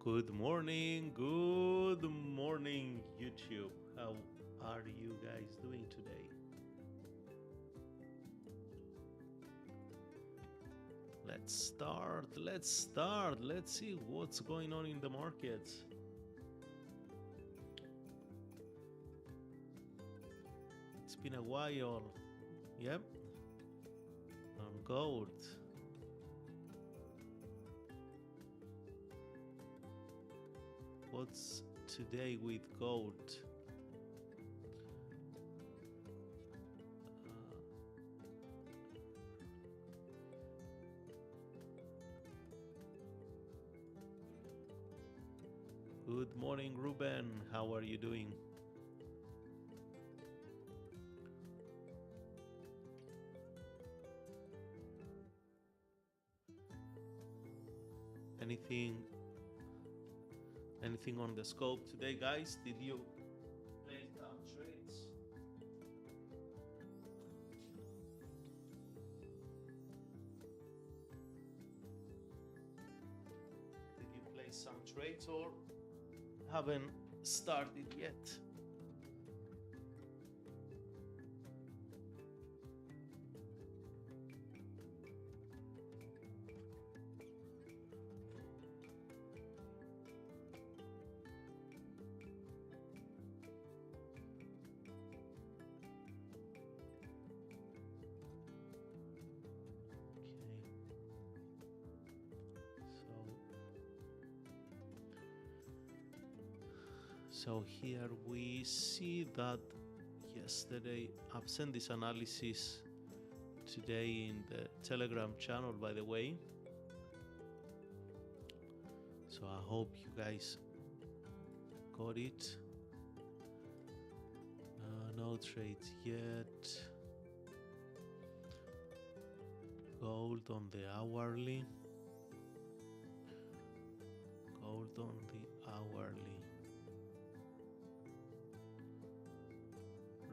Good morning, YouTube. How are you guys doing today? Let's start. Let's see what's going on in the markets. It's been a while. Yep. On gold. What's today with gold? Good morning, Ruben. How are you doing? Anything on the scope today, guys? Did you play some trades? Did you play some trades or haven't started yet? So here we see that yesterday, I've sent this analysis today in the Telegram channel, by the way. So I hope you guys got it. No trades yet. Gold on the hourly. Gold on the hourly.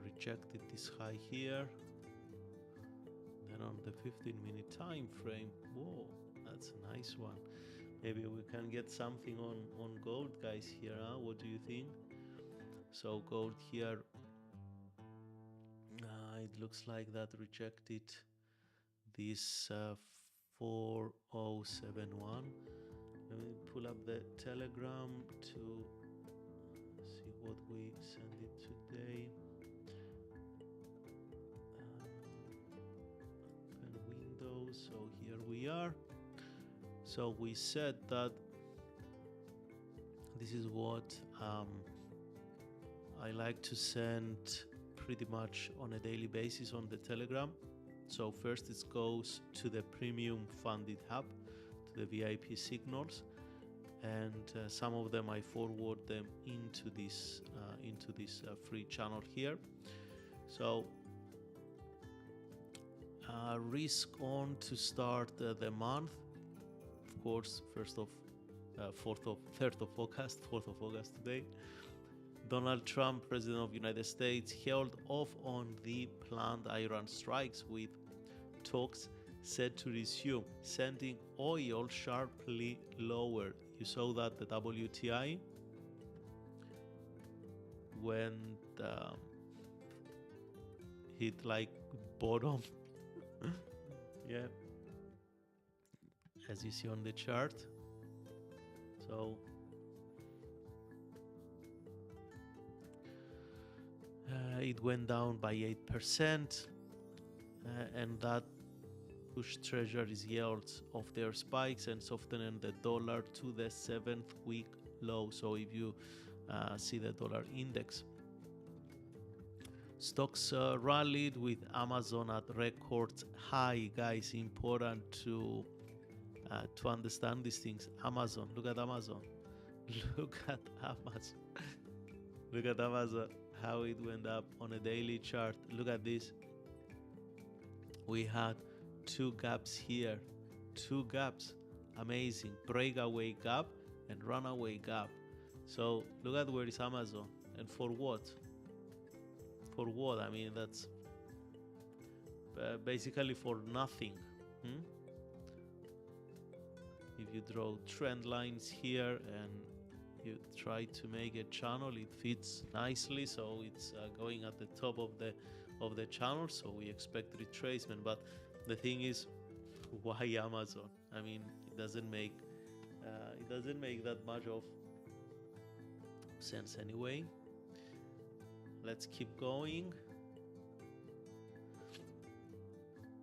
Rejected this high here. Then on the 15-minute time frame, whoa, that's a nice one. Maybe we can get something on gold, guys, here, huh? What do you think? So gold here, it looks like that rejected this 4071. Let me pull up the Telegram to see what we send it today. Open Windows. So here we are. So we said that this is what I like to send pretty much on a daily basis on the Telegram. So first it goes to the premium funded hub, to the VIP signals, and some of them I forward them into this free channel here. So risk on to start the month, of course, 4th of August today. Donald Trump, President of the United States, held off on the planned Iran strikes with talks set to resume, sending oil sharply lower. You saw that the WTI went hit like bottom. Yeah, as you see on the chart. So it went down by 8%, and that pushed treasuries yields off their spikes and softened the dollar to the 7th week low. So if you see the dollar index, stocks rallied with Amazon at record high, guys. Important to understand these things. Amazon, look at Amazon. Look at Amazon. Look at Amazon, how it went up on a daily chart. Look at this. We had two gaps here. Two gaps. Amazing. Breakaway gap and runaway gap. So look at where is Amazon. And for what? For what? I mean, that's basically for nothing. If you draw trend lines here and you try to make a channel, it fits nicely, so it's going at the top of the channel, so we expect retracement. But the thing is, why Amazon? I mean, it doesn't make that much of sense anyway. Let's keep going.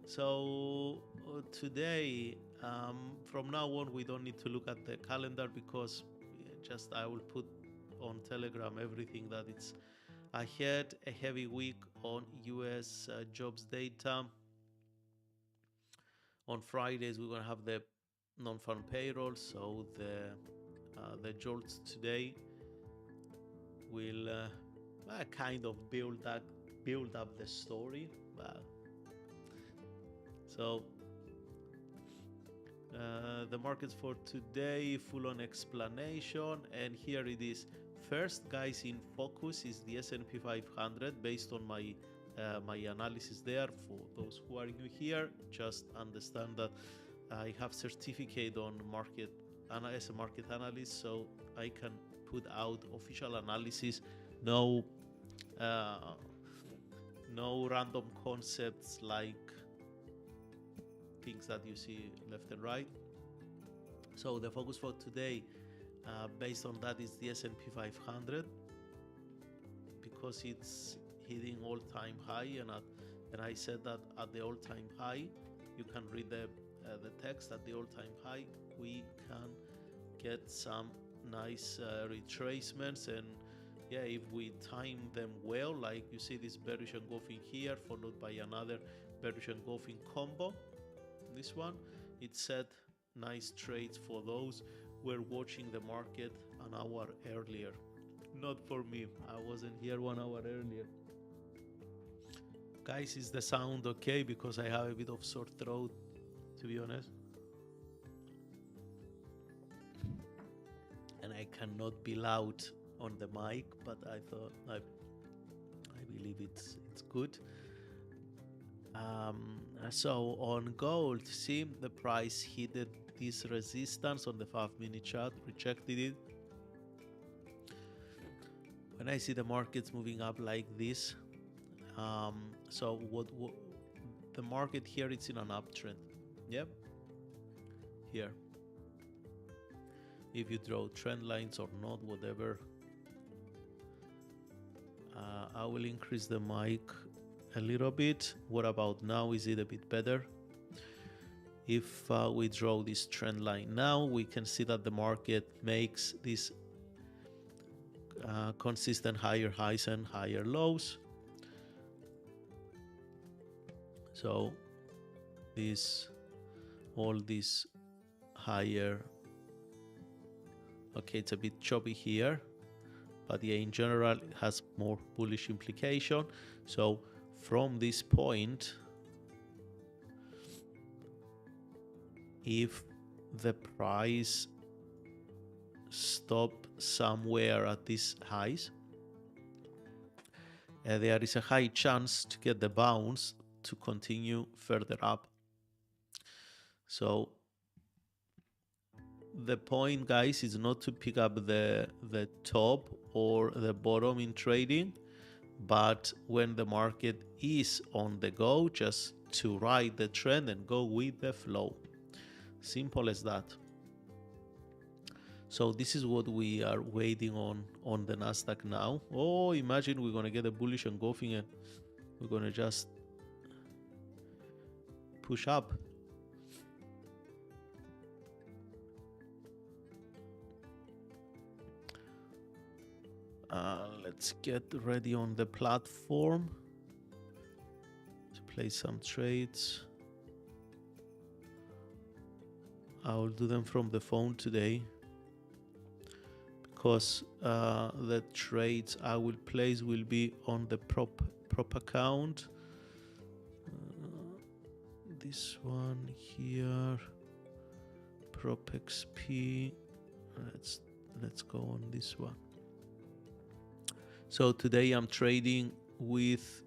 So today, from now on, we don't need to look at the calendar, because just I will put on Telegram everything that it's ahead. A heavy week on US jobs data. On Fridays, we're gonna have the non-farm payroll, so the jolts today will kind of build up the story. So the markets for today, full on explanation, and here it is. First, guys, in focus is the S&P 500 based on my my analysis there. For those who are new here, just understand that I have certificate on market as a market analyst, so I can put out official analysis. No random concepts like things that you see left and right. So the focus for today, based on that, is the S&P 500, because it's hitting all-time high, and I said that at the all-time high, you can read the text. At the all-time high, we can get some nice retracements, and yeah, if we time them well, like you see this bearish engulfing here, followed by another bearish engulfing combo. This one, it set nice trades for those who were watching the market an hour earlier. Not for me, I wasn't here 1 hour earlier. Guys, is the sound okay? Because I have a bit of sore throat, to be honest, and I cannot be loud on the mic, but I thought I believe it's good. So on gold, see the price hit this resistance on the 5-minute chart, rejected it. When I see the markets moving up like this, so what the market here, it's in an uptrend. Yep, here. If you draw trend lines or not, whatever. I will increase the mic a little bit. What about now? Is it a bit better? If we draw this trend line now, we can see that the market makes this consistent higher highs and higher lows. So all this higher, okay, it's a bit choppy here, but yeah, in general, it has more bullish implication. So from this point, if the price stop somewhere at these highs, there is a high chance to get the bounce to continue further up. So the point, guys, is not to pick up the top or the bottom in trading, but when the market is on the go, just to ride the trend and go with the flow. Simple as that. So this is what we are waiting on the Nasdaq now. Oh, imagine we're gonna get a bullish engulfing and we're gonna just push up. Let's get ready on the platform to play some trades. I'll do them from the phone today, because the trades I will place will be on the prop account. This one here, prop XP. Let's go on this one. So today I'm trading with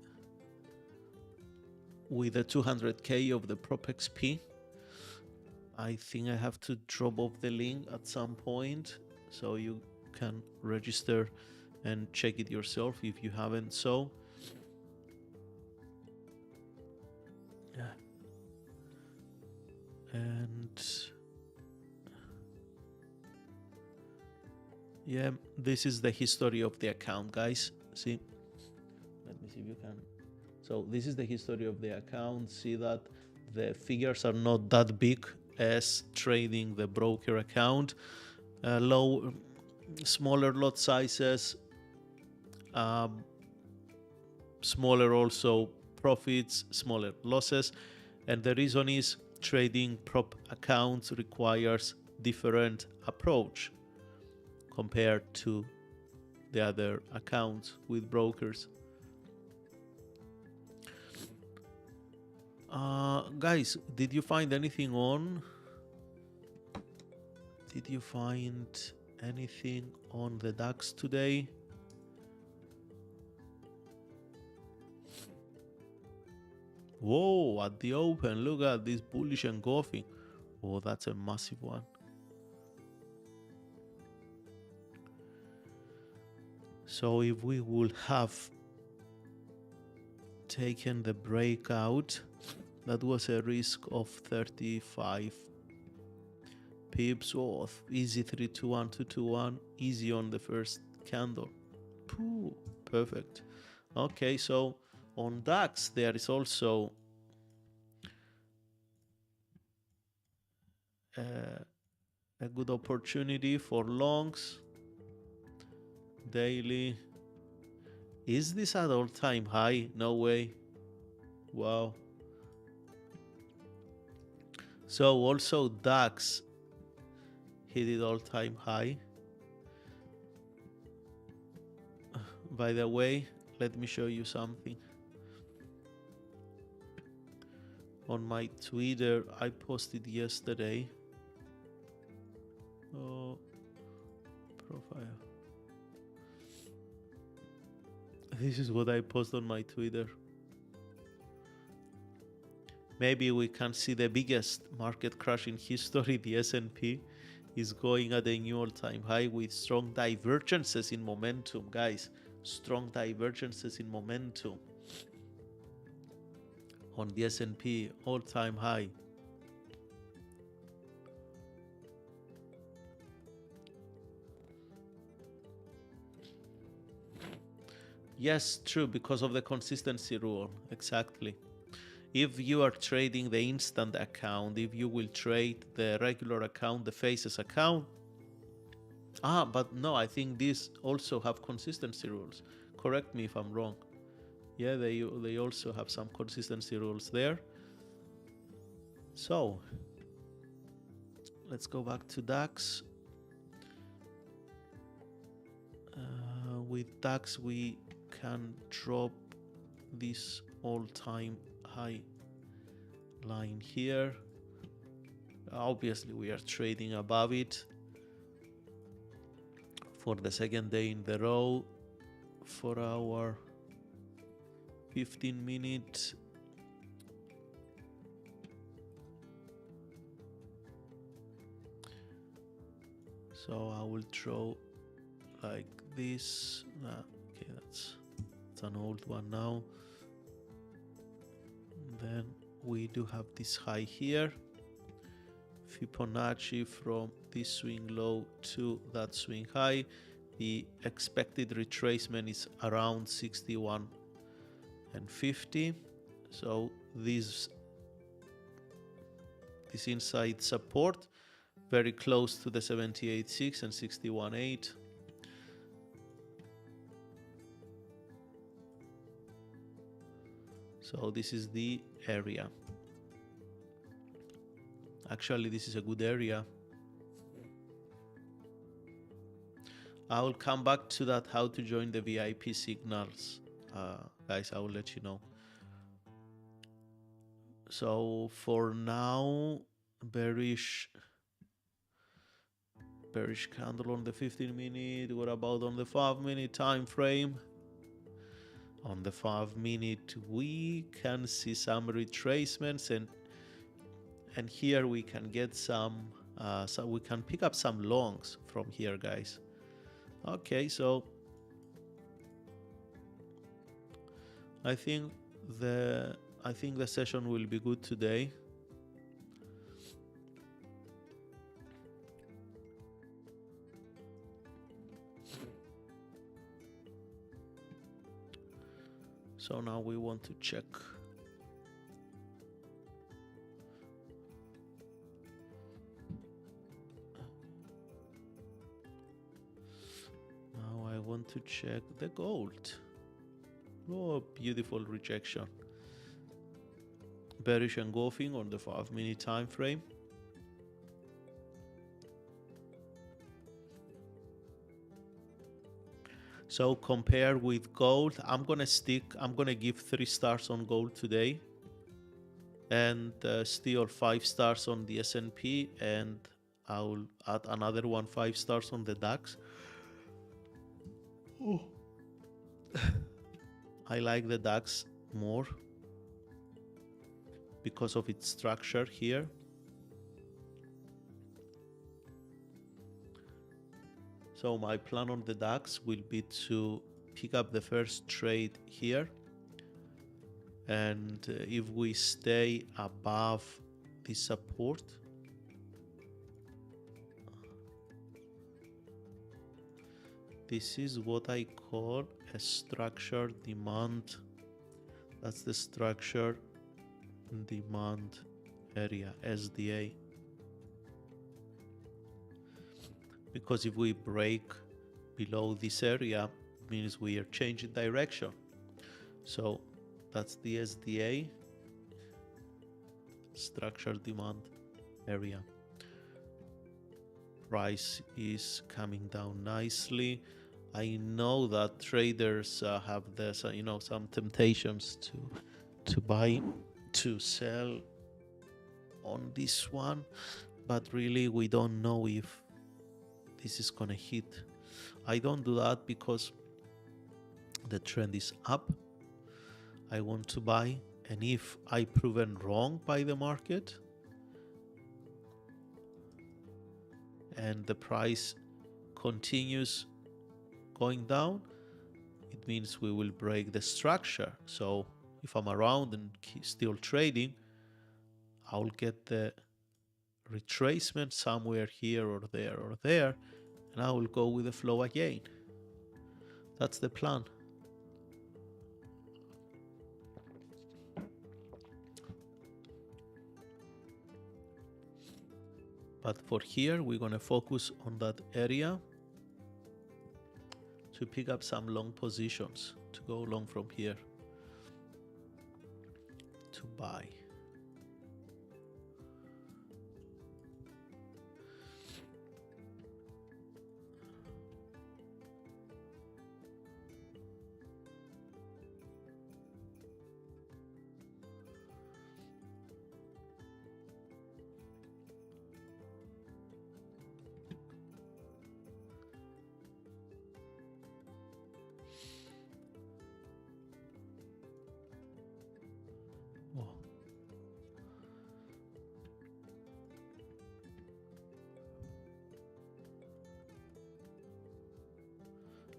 a 200k of the prop XP. I think I have to drop off the link at some point so you can register and check it yourself if you haven't. So yeah, and yeah, this is the history of the account, guys. See, let me see if you can. So this is the history of the account. See that the figures are not that big as trading the broker account. Smaller lot sizes, smaller also profits, smaller losses. And the reason is trading prop accounts requires different approach compared to the other accounts with brokers. Guys, did you find anything on? Did you find anything on the DAX today? Whoa, at the open, look at this bullish engulfing. Oh, that's a massive one. So if we would have taken the breakout, that was a risk of 35 pips off. Easy 321, 221, easy on the first candle. Pooh, perfect. Okay, so on DAX there is also a good opportunity for longs. Daily. Is this at all-time high? No way. Wow. So also DAX hit it all-time high. By the way, let me show you something. On my Twitter, I posted yesterday. Oh, profile. This is what I post on my Twitter. Maybe we can see the biggest market crash in history. The S&P is going at a new all-time high with strong divergences in momentum, guys. Strong divergences in momentum on the S&P, all-time high. Yes, true, because of the consistency rule. Exactly. If you are trading the instant account, if you will trade the regular account, the faces account. But no, I think these also have consistency rules. Correct me if I'm wrong. Yeah, they also have some consistency rules there. So let's go back to DAX. With DAX, we can drop this all-time high line here. Obviously, we are trading above it for the second day in the row. For our 15-minute so I will draw like this. Okay, that's an old one now. And then we do have this high here, Fibonacci from this swing low to that swing high. The expected retracement is around 61 and 50. So this inside support very close to the 78.6 and 61.8. So this is the area. Actually, this is a good area. I will come back to that, how to join the VIP signals. Guys, I will let you know. So for now, bearish candle on the 15-minute. What about on the 5-minute time frame? On the 5-minute, we can see some retracements and here we can get some, so we can pick up some longs from here, guys. Okay, so I think the session will be good today. So now we want to check. Now I want to check the gold. Oh, beautiful rejection. Bearish engulfing on the 5-minute time frame. So compare with gold, I'm gonna give 3 stars on gold today, and still 5 stars on the S&P, and I'll add another 5 stars on the DAX. Oh. I like the DAX more because of its structure here. So my plan on the DAX will be to pick up the first trade here, and if we stay above the support, this is what I call a structure demand. That's the structure demand area, SDA. Because if we break below this area, it means we are changing direction. So that's the SDA, structure demand area. Price is coming down nicely. I know that traders have this, some temptations to buy, to sell on this one, but really we don't know if this is gonna hit. I don't do that because the trend is up. I want to buy, and if I proven wrong by the market and the price continues going down, it means we will break the structure. So if I'm around and still trading, I'll get the retracement somewhere here or there, and I will go with the flow again. That's the plan. But for here, we're gonna focus on that area to pick up some long positions, to go long from here, to buy.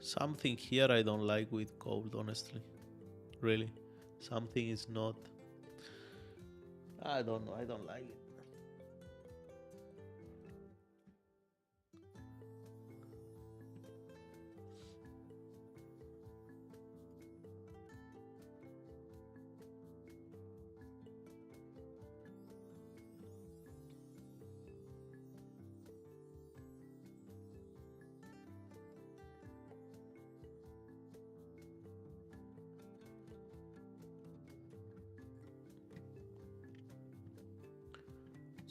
Something here I don't like with gold, honestly. Really. Something is not. I don't know. I don't like it.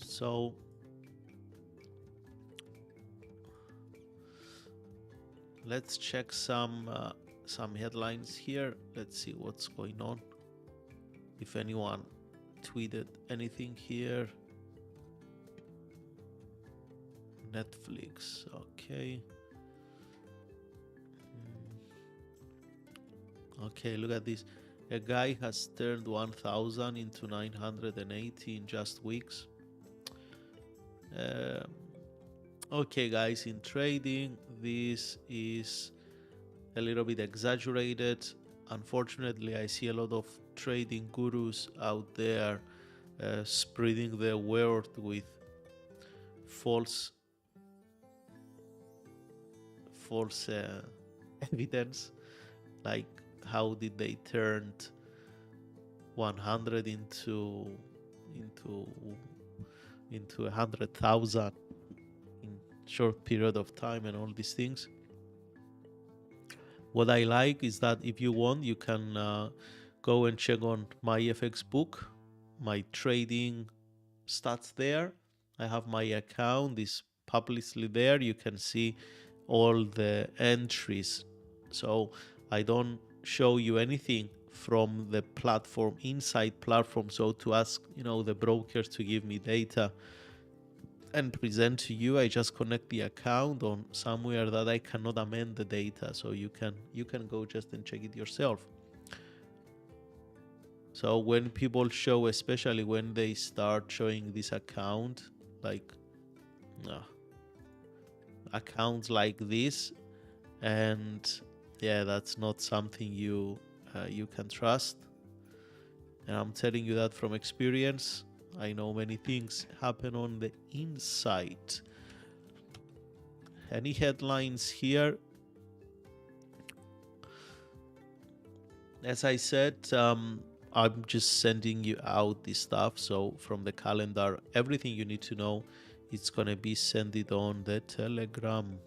So let's check some headlines here. Let's see what's going on. If anyone tweeted anything here. Netflix, okay. Okay, look at this. A guy has turned 1,000 into 980 in just weeks. Um okay, guys, in trading, this is a little bit exaggerated. Unfortunately, I see a lot of trading gurus out there spreading their word with false false evidence, like how did they turn 100 into into 100,000 in short period of time and all these things. What I like is that if you want, you can go and check on my FX book, my trading stats there. I have my account is publicly there. You can see all the entries. So I don't show you anything from the platform, inside platform. So to ask, the brokers to give me data and present to you, I just connect the account on somewhere that I cannot amend the data. So you can go just and check it yourself. So when people show, especially when they start showing this account, like accounts like this, and yeah, that's not something you can trust. And I'm telling you that from experience. I know many things happen on the inside. Any headlines here? As I said, I'm just sending you out this stuff. So from the calendar, everything you need to know, it's gonna be sent it on the Telegram.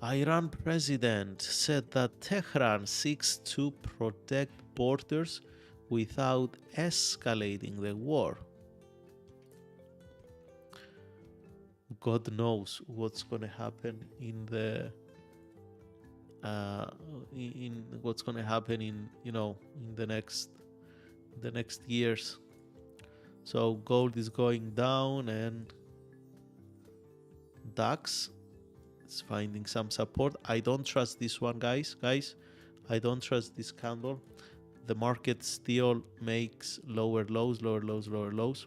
Iran president said that Tehran seeks to protect borders without escalating the war. God knows what's going to happen in the in what's going to happen in in the next years. So gold is going down and DAX is finding some support. I don't trust this one, guys. I don't trust this candle. The market still makes lower lows, lower lows, lower lows.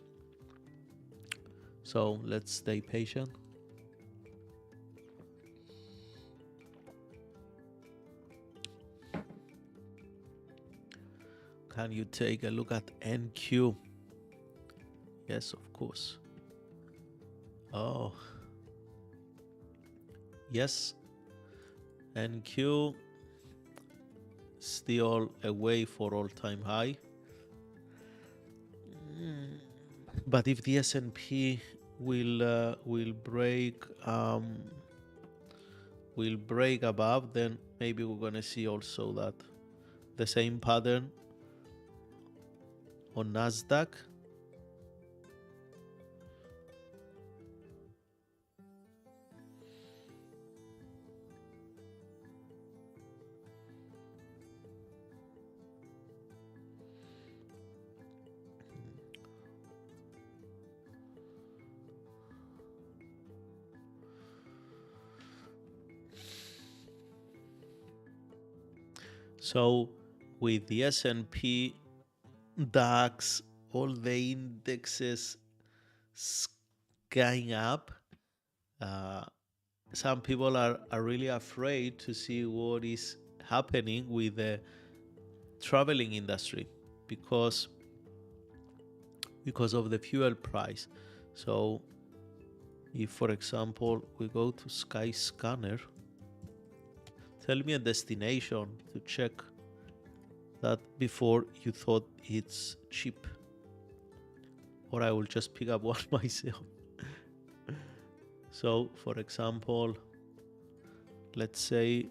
So let's stay patient. Can you take a look at NQ? Yes, of course. Oh, yes. NQ still away for all-time high. But if the S&P will break above, then maybe we're gonna see also that the same pattern on Nasdaq. So with the S&P, DAX, all the indexes skying up, some people are really afraid to see what is happening with the traveling industry because of the fuel price. So if, for example, we go to Skyscanner, tell me a destination to check that before you thought it's cheap, or I will just pick up one myself. So for example, let's say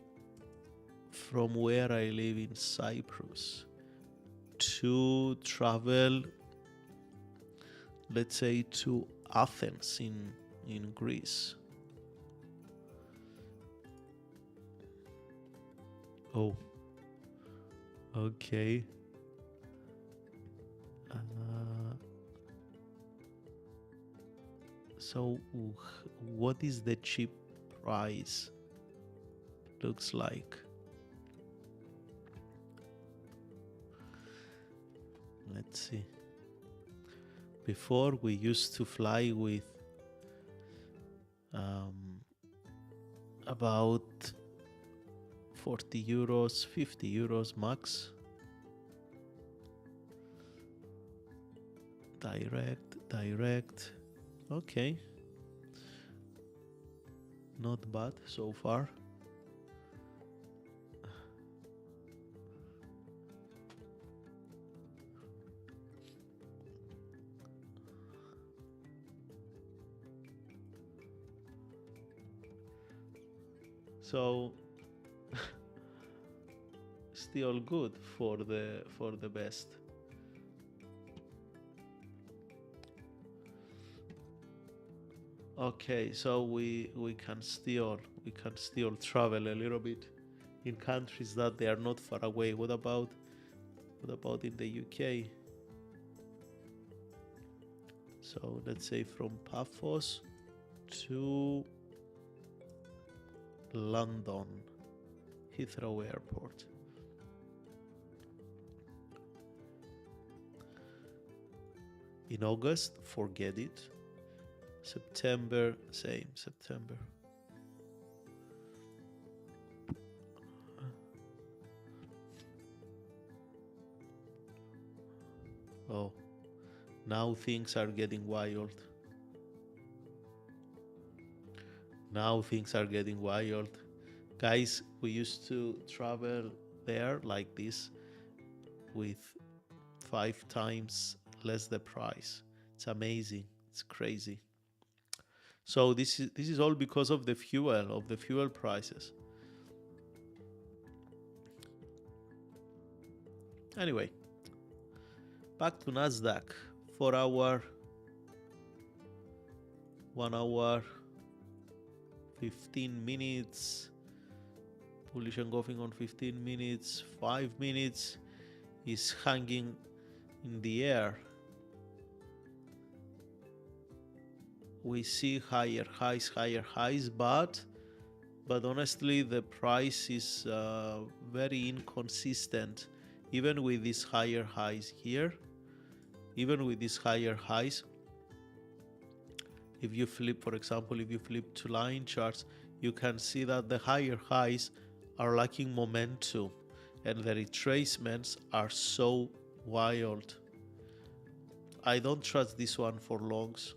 from where I live in Cyprus to travel, let's say, to Athens in Greece. Oh, okay. So what is the cheap price looks like? Let's see. Before we used to fly with um, about 40 euros, 50 euros max. Direct. Okay. Not bad so far. So still good for the best. Okay, so we can still travel a little bit in countries that they are not far away. What about in the UK? So let's say from Paphos to London Heathrow Airport. In August, forget it. September, same, September. Oh, now things are getting wild. Now things are getting wild. Guys, we used to travel there like this with 5 times less the price. It's amazing. It's crazy. So this is all because of the fuel prices. Anyway, back to Nasdaq. 4 hour, 1 hour, 15 minutes. Bullish engulfing on 15 minutes. 5 minutes is hanging in the air. We see higher highs, but honestly the price is very inconsistent. Even with these higher highs here, even with these higher highs, if you flip, for example, if you flip to line charts, you can see that the higher highs are lacking momentum and the retracements are so wild. I don't trust this one for longs.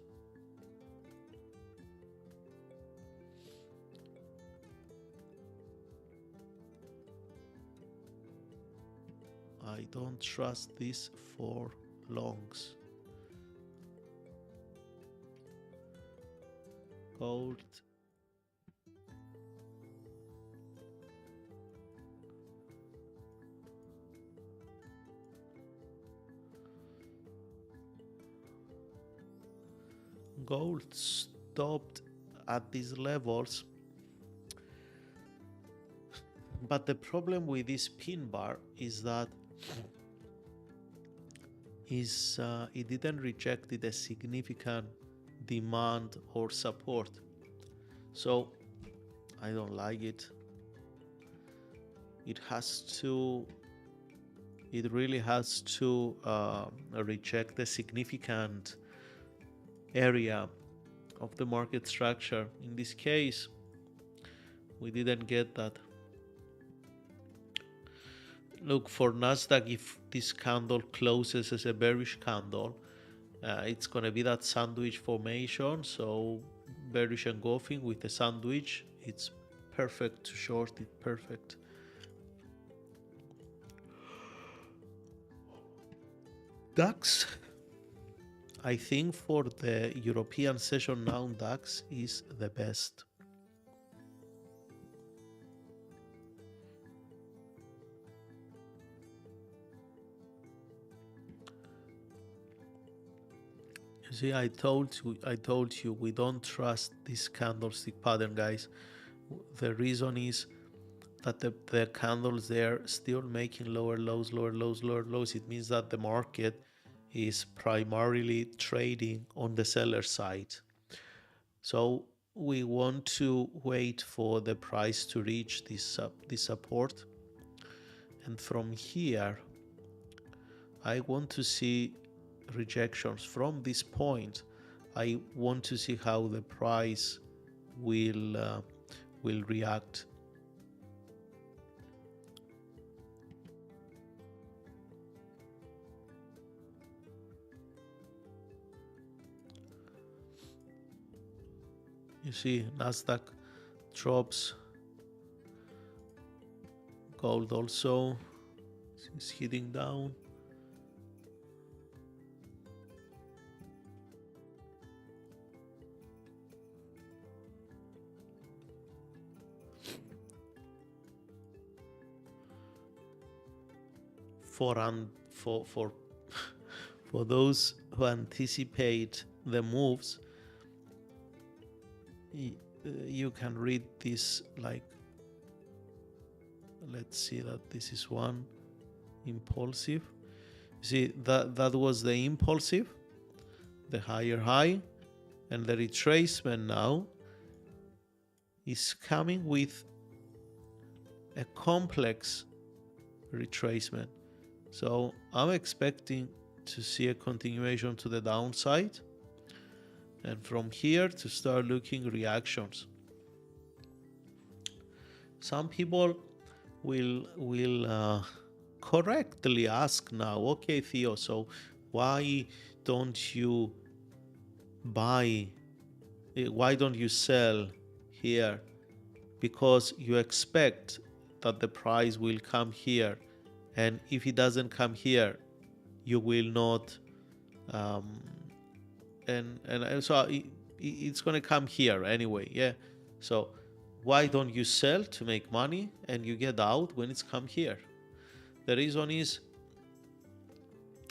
I don't trust this for longs. Gold. Gold stopped at these levels, but the problem with this pin bar is that it didn't reject a significant demand or support, so I don't like it. It really has to reject a significant area of the market structure. In this case, we didn't get that. Look, for Nasdaq, if this candle closes as a bearish candle, it's gonna be that sandwich formation. So bearish engulfing with a sandwich, it's perfect to short it. Perfect. DAX, I think for the European session now, DAX is the best. You see, I told you we don't trust this candlestick pattern, guys. The reason is that the candles there still making lower lows. It means that the market is primarily trading on the seller side. So we want to wait for the price to reach this support, and from here I want to see rejections from this point. I want to see how the price will react. You see, Nasdaq drops, gold also is hitting down. For for those who anticipate the moves, you can read this like, let's see that this is one impulsive. See, that was the impulsive, the higher high, and the retracement now is coming with a complex retracement. So I'm expecting to see a continuation to the downside, and from here to start looking reactions. Some people will correctly ask now, okay, Theo, so why don't you buy, why don't you sell here? Because you expect that the price will come here, and if it doesn't come here, you will not, and so it's going to come here anyway. Yeah, so why don't you sell to make money and you get out when it's come here? The reason is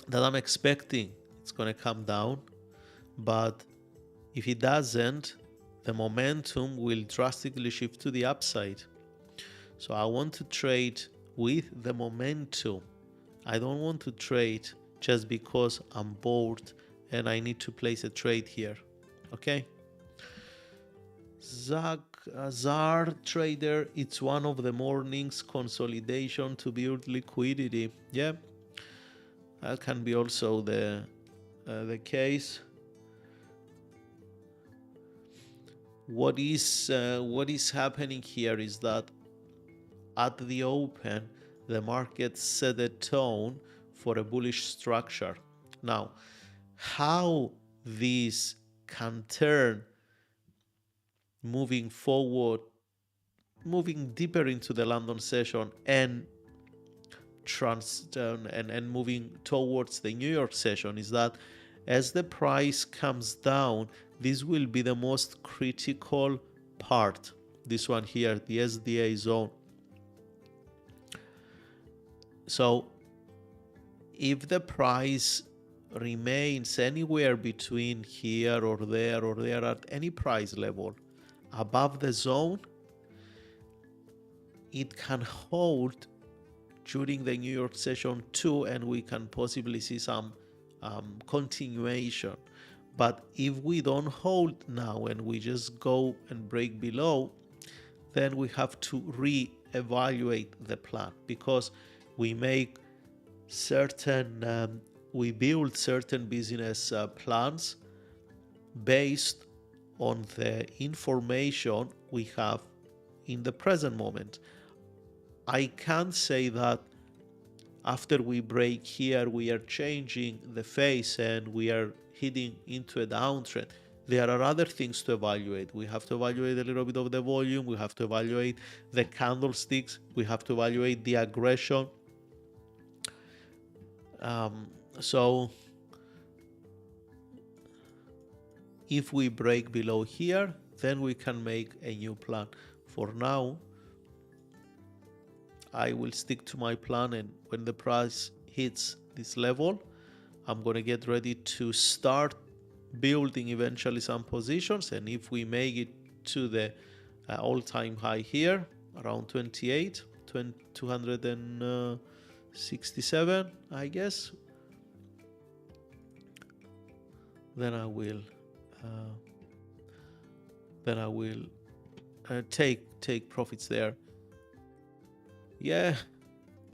that I'm expecting it's going to come down, but if it doesn't, the momentum will drastically shift to the upside. So I want to trade with the momentum. I don't want to trade just because I'm bored and I need to place a trade here. Okay. ZAR trader, it's one of the morning's consolidation to build liquidity. Yeah, that can be also the case. What is happening here is that at the open, the market set a tone for a bullish structure. Now, how this can turn moving forward, moving deeper into the London session and moving towards the New York session is that as the price comes down, this will be the most critical part. This one here, the SDA zone. So if the price remains anywhere between here or there at any price level above the zone, it can hold during the New York session too, and we can possibly see some continuation. But if we don't hold now and we just go and break below, then we have to re-evaluate the plan, because we make certain we build certain business plans based on the information we have in the present moment. I can't say that after we break here we are changing the face and we are heading into a downtrend. There are other things to evaluate. We have to evaluate a little bit of the volume, we have to evaluate the candlesticks, we have to evaluate the aggression. So if we break below here, then we can make a new plan. For now, I will stick to my plan, and when the price hits this level, I'm going to get ready to start building eventually some positions. And if we make it to the all-time high here, around 28, 267, I guess, then I will take profits there. Yeah,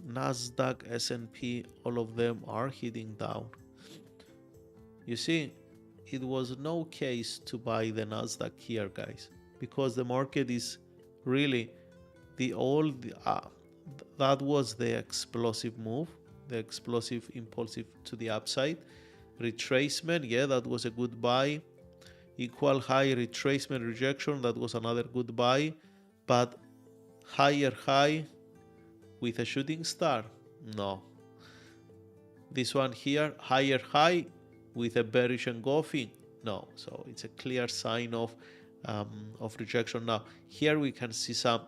Nasdaq, S&P, all of them are heading down. You see, it was no case to buy the Nasdaq here, guys. because the market is really that was the explosive move, the explosive impulsive to the upside. Retracement, yeah, that was a good buy. Equal high retracement rejection, that was another good buy. But higher high with a shooting star, no. This one here, higher high with a bearish engulfing, no. So it's a clear sign of rejection. Now here we can see some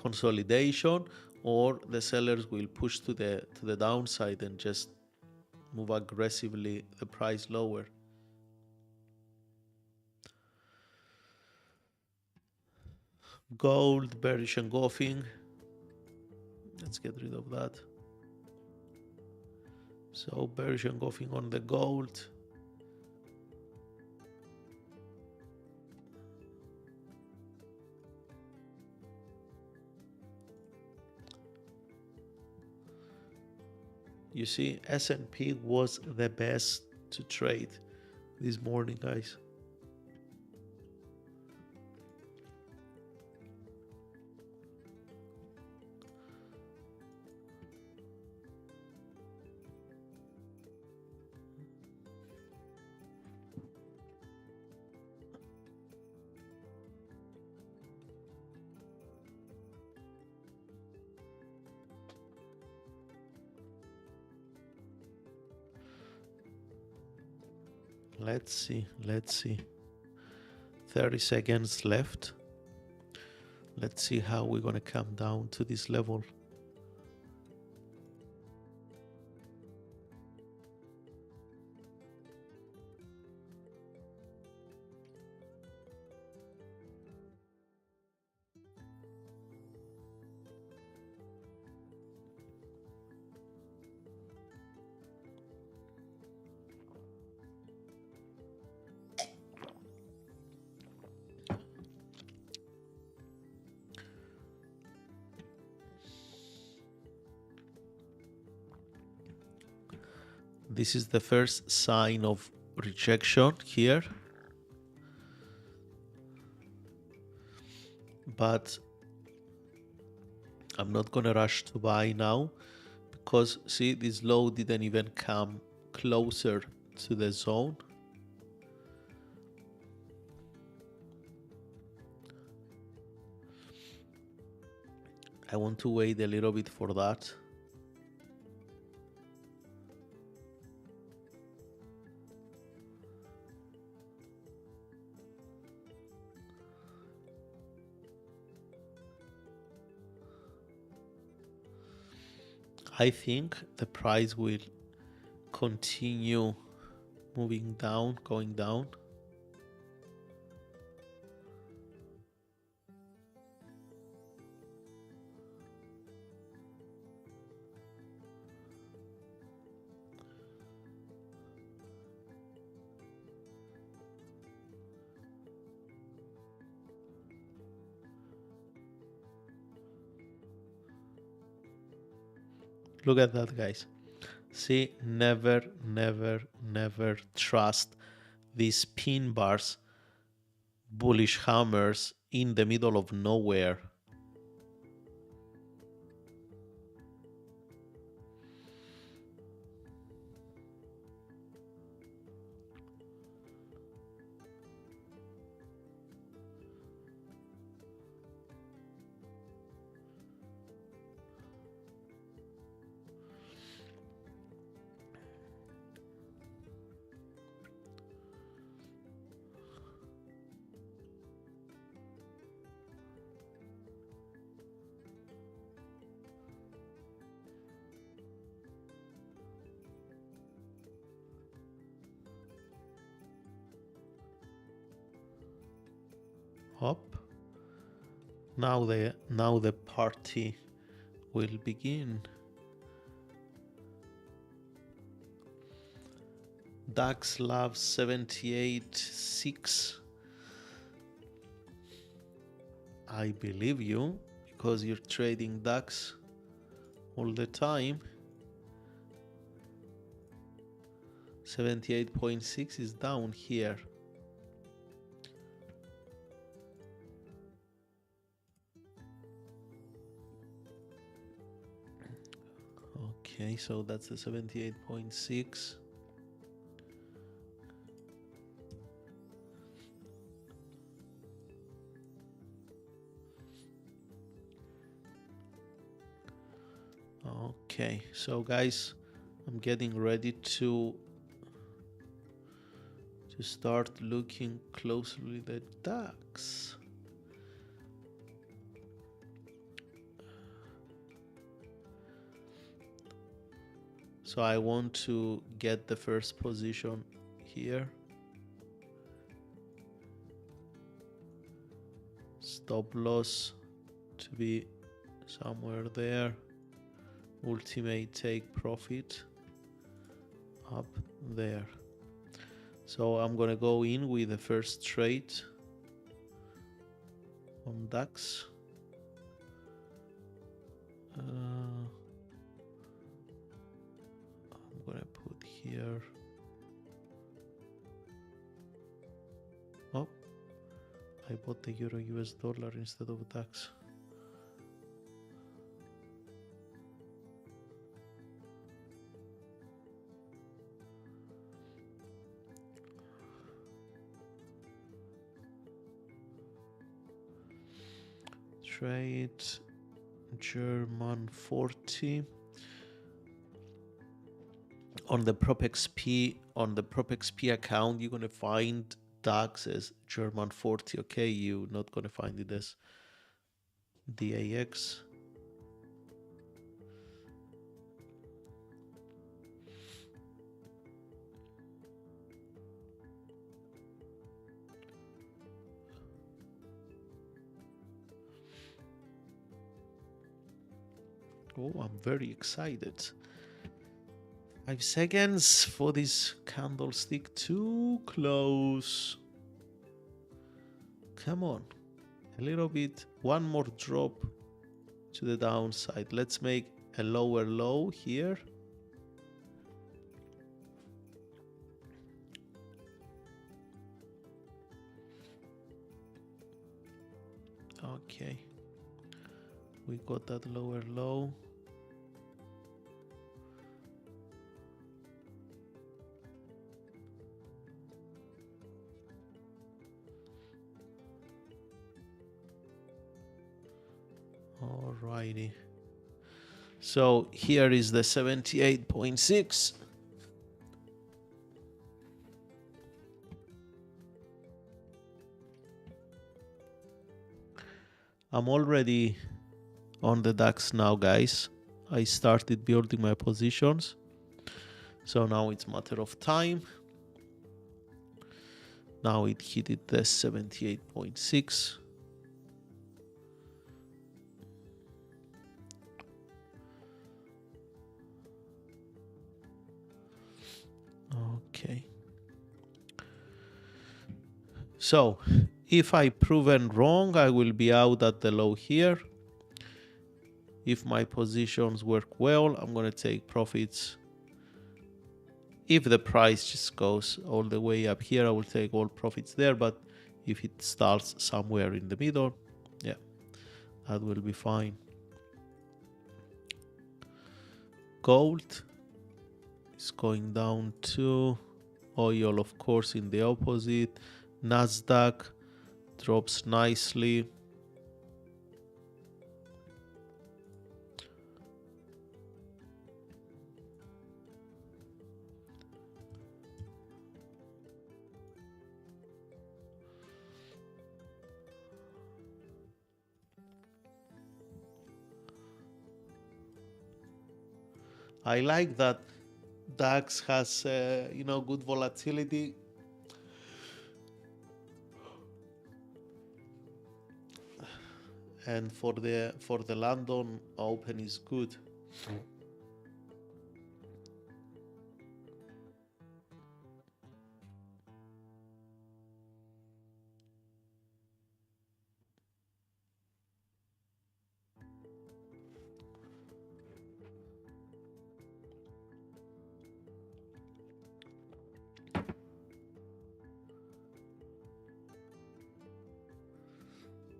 consolidation, or the sellers will push to the downside and just move aggressively the price lower. Gold, bearish engulfing. Let's get rid of that. So bearish engulfing on the gold. You see, S&P was the best to trade this morning, guys. Let's see. 30 seconds left. Let's see how we're gonna come down to this level. This is the first sign of rejection here. But I'm not gonna rush to buy now, because see, this low didn't even come closer to the zone. I want to wait a little bit for that. I think the price will continue moving down, going down. Look at that, guys. See, never trust these pin bars, bullish hammers in the middle of nowhere. Up. Now the party will begin. DAX loves 78.6. I believe you, because you're trading DAX all the time. 78.6 is down here. Okay, so that's the 78.6. Okay, so guys, I'm getting ready to start looking closely at the DAX. So I want to get the first position here. Stop loss to be somewhere there. Ultimate take profit up there. So I'm gonna go in with the first trade on DAX. I'm gonna put here. Oh, I bought the euro US dollar instead of DAX. Trade German 40 on the PropXP. On the PropXP account, you're gonna find DAX as German 40. Okay, you're not gonna find it as DAX. Oh, I'm very excited. 5 seconds for this candlestick too close. Come on, a little bit, one more drop to the downside. Let's make a lower low here. Okay, we got that lower low. Alrighty. So here is the 78.6. I'm already on the DAX now, guys. I started building my positions. So now it's a matter of time. Now it hit it the 78.6. Okay. So if I proven wrong, I will be out at the low here. If my positions work well, I'm going to take profits. If the price just goes all the way up here, I will take all profits there. But if it starts somewhere in the middle, yeah, that will be fine. Gold is going down too. Oil, of course, in the opposite. Nasdaq drops nicely. I like that DAX has good volatility. And for the London Open is good.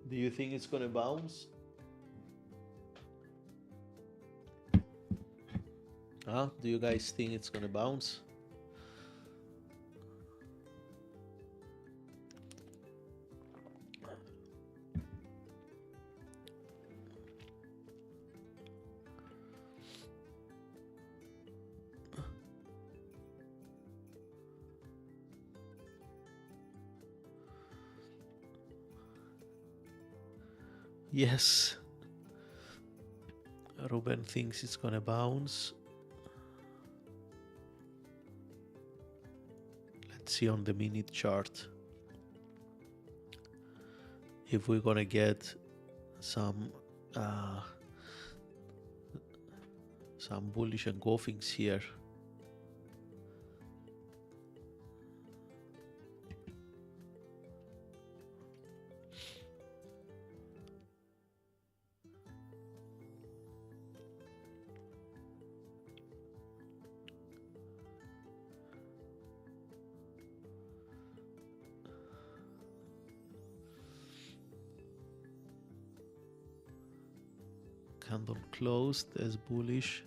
Do you think it's gonna bounce? Huh? Do you guys think it's gonna bounce? Yes. Ruben thinks it's gonna bounce. Let's see on the minute chart if we're gonna get some bullish engulfings here. Candle closed as bullish.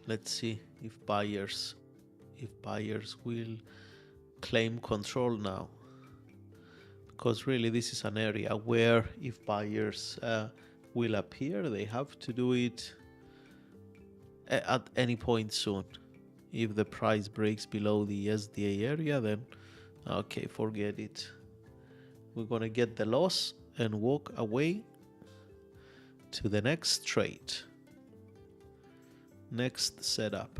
Let's see if buyers will claim control now, because really this is an area where if buyers will appear, they have to do it at any point soon. If the price breaks below the SDA area, then okay, forget it. We're gonna get the loss and walk away to the next trade, next setup.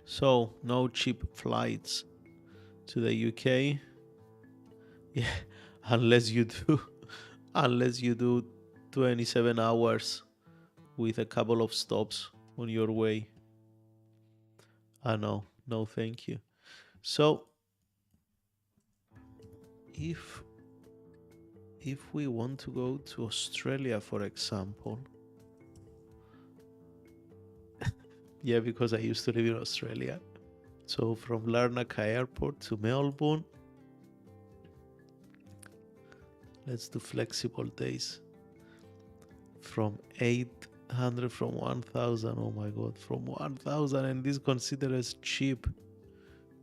So no cheap flights to the UK. Yeah, unless you do 27 hours with a couple of stops on your way. No, thank you. So if we want to go to Australia, for example, yeah, because I used to live in Australia. So from Larnaca Airport to Melbourne, let's do flexible days. From 800, from 1,000, oh my God, from 1,000, and this considered as cheap.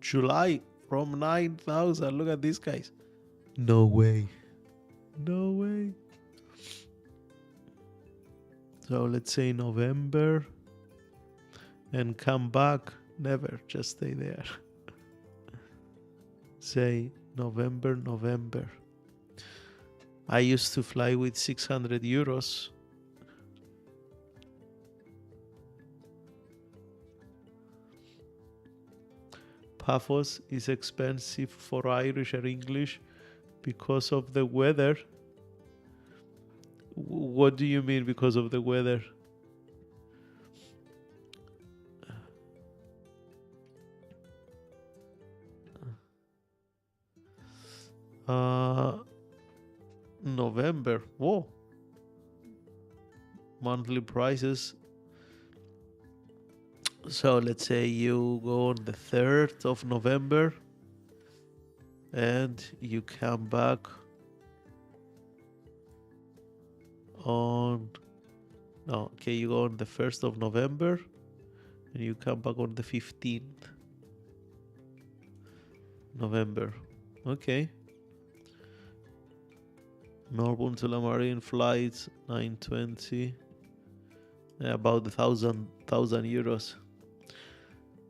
July, from 9,000, look at these guys. No way. No way. So let's say November and come back. Never, just stay there. Say November. I used to fly with 600 euros. Paphos is expensive for Irish or English because of the weather. What do you mean because of the weather? November. Whoa. Monthly prices. So let's say you go on the 3rd of November and you come back on, no, okay, you go on the 1st of November and you come back on the 15th November. Okay. Melbourne to La Marine flights 920, about 1,000 euros.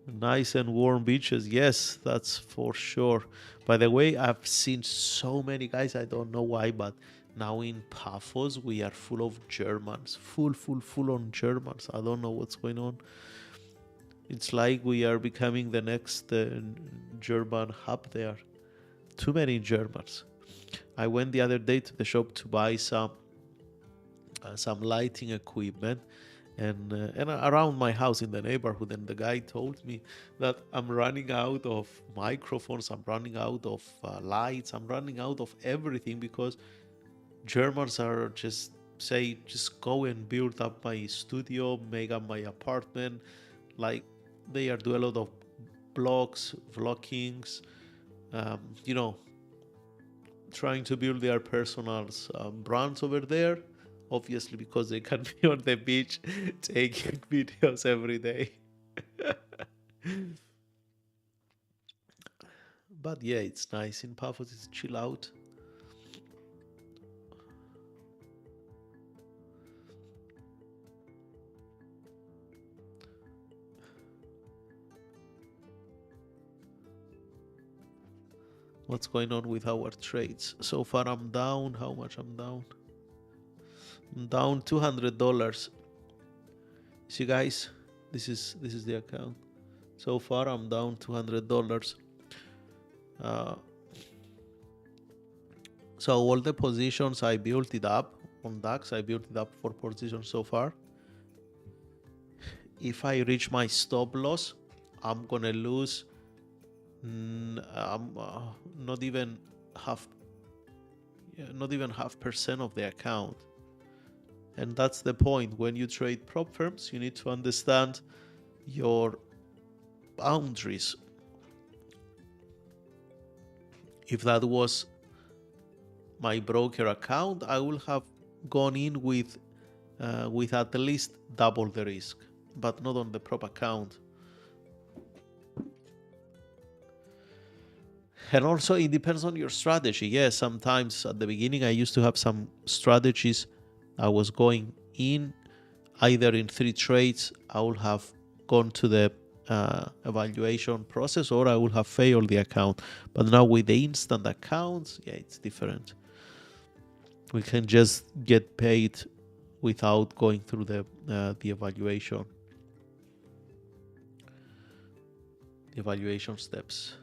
Nice and warm beaches, yes, that's for sure. By the way, I've seen so many guys, I don't know why, but now in Paphos we are full of Germans, full on Germans. I don't know what's going on. It's like we are becoming the next German hub there. Too many Germans. I went the other day to the shop to buy some lighting equipment, and around my house in the neighborhood, and the guy told me that I'm running out of microphones, I'm running out of lights, I'm running out of everything, because Germans are just go and build up my studio, make up my apartment. Like, they are do a lot of blogs, vloggings, you know, trying to build their personal brands over there. Obviously, because they can be on the beach taking videos every day. But yeah, it's nice in Paphos. It's chill out. What's going on with our trades? So far, I'm down. How much I'm down? I'm down $200. See, guys, this is the account. So far, I'm down $200. Uh, so all the positions I built it up on DAX. I built it up for positions so far. If I reach my stop loss, I'm gonna lose. Not even half, not even half percent of the account. And that's the point. When you trade prop firms, you need to understand your boundaries. If that was my broker account, I would have gone in with at least double the risk, but not on the prop account. And also, it depends on your strategy. Yes, sometimes at the beginning, I used to have some strategies. I was going in either in 3 trades, I would have gone to the evaluation process, or I would have failed the account. But now with the instant accounts, yeah, it's different. We can just get paid without going through the evaluation steps.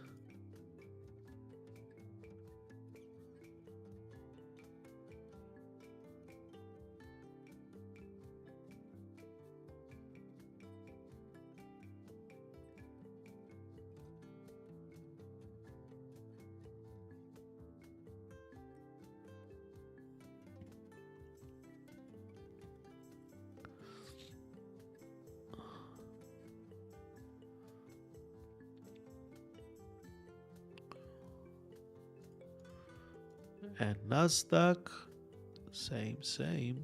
And Nasdaq, same.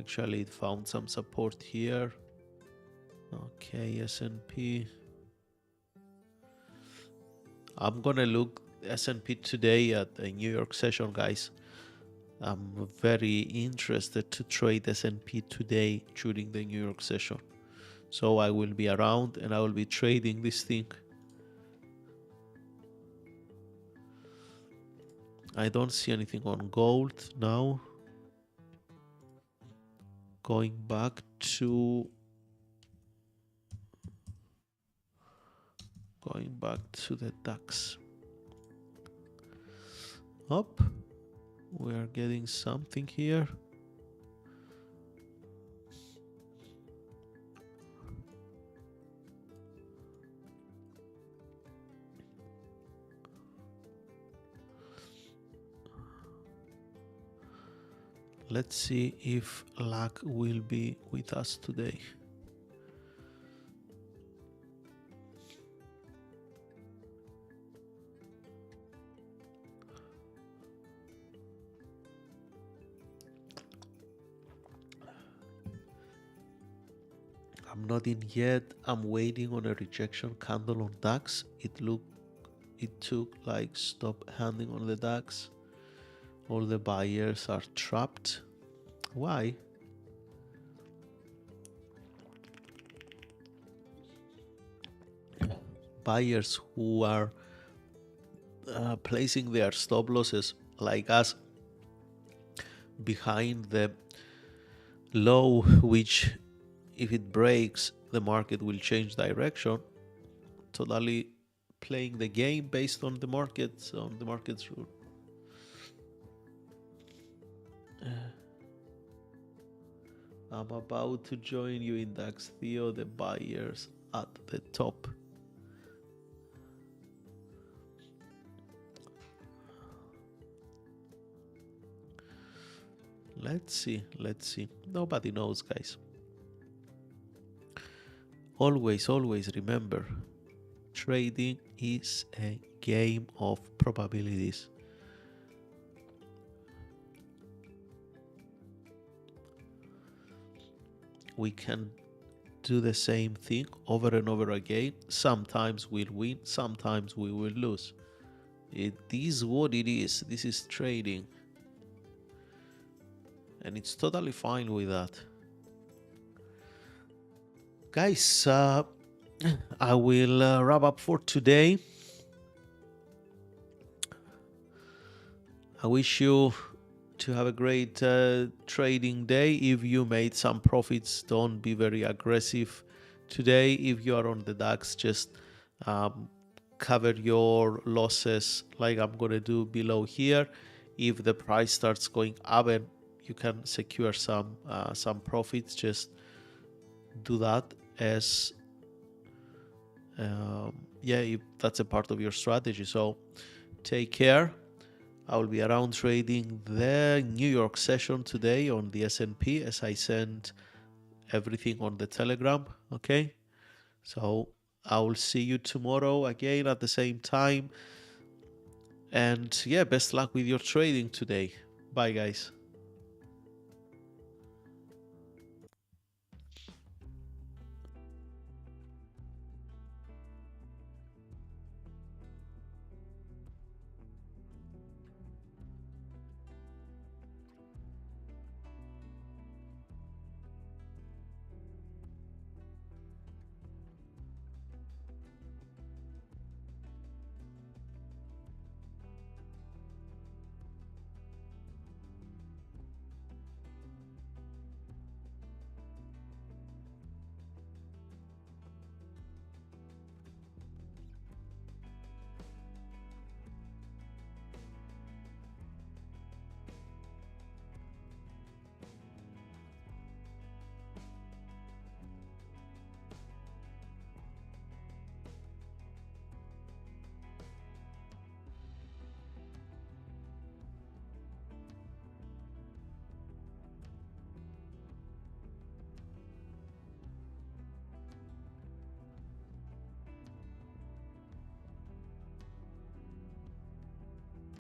Actually, it found some support here. Okay, S&P. I'm gonna look S&P today at the New York session, guys. I'm very interested to trade S&P today during the New York session. So I will be around and I will be trading this thing. I don't see anything on gold now. Going back to the DAX. Up. We are getting something here. Let's see if luck will be with us today. I'm not in yet. I'm waiting on a rejection candle on DAX. It took like stop handing on the DAX. All the buyers are trapped. Why? Buyers who are placing their stop losses like us behind the low, which if it breaks, the market will change direction. Totally playing the game based on the markets, rule. I'm about to join you in DAX, Theo, the buyers at the top. Let's see. Nobody knows, guys. Always remember, trading is a game of probabilities. We can do the same thing over and over again. Sometimes we'll win, sometimes we will lose. It is what it is. This is trading. And it's totally fine with that. Guys, I will wrap up for today. I wish you to have a great trading day. If you made some profits, don't be very aggressive today. If you are on the DAX, just cover your losses like I'm going to do below here. If the price starts going up and you can secure some profits, just do that as if that's a part of your strategy. So take care. I will be around trading the New York session today on the S&P as I send everything on the Telegram. Okay, so I will see you tomorrow again at the same time. And yeah, best luck with your trading today. Bye, guys.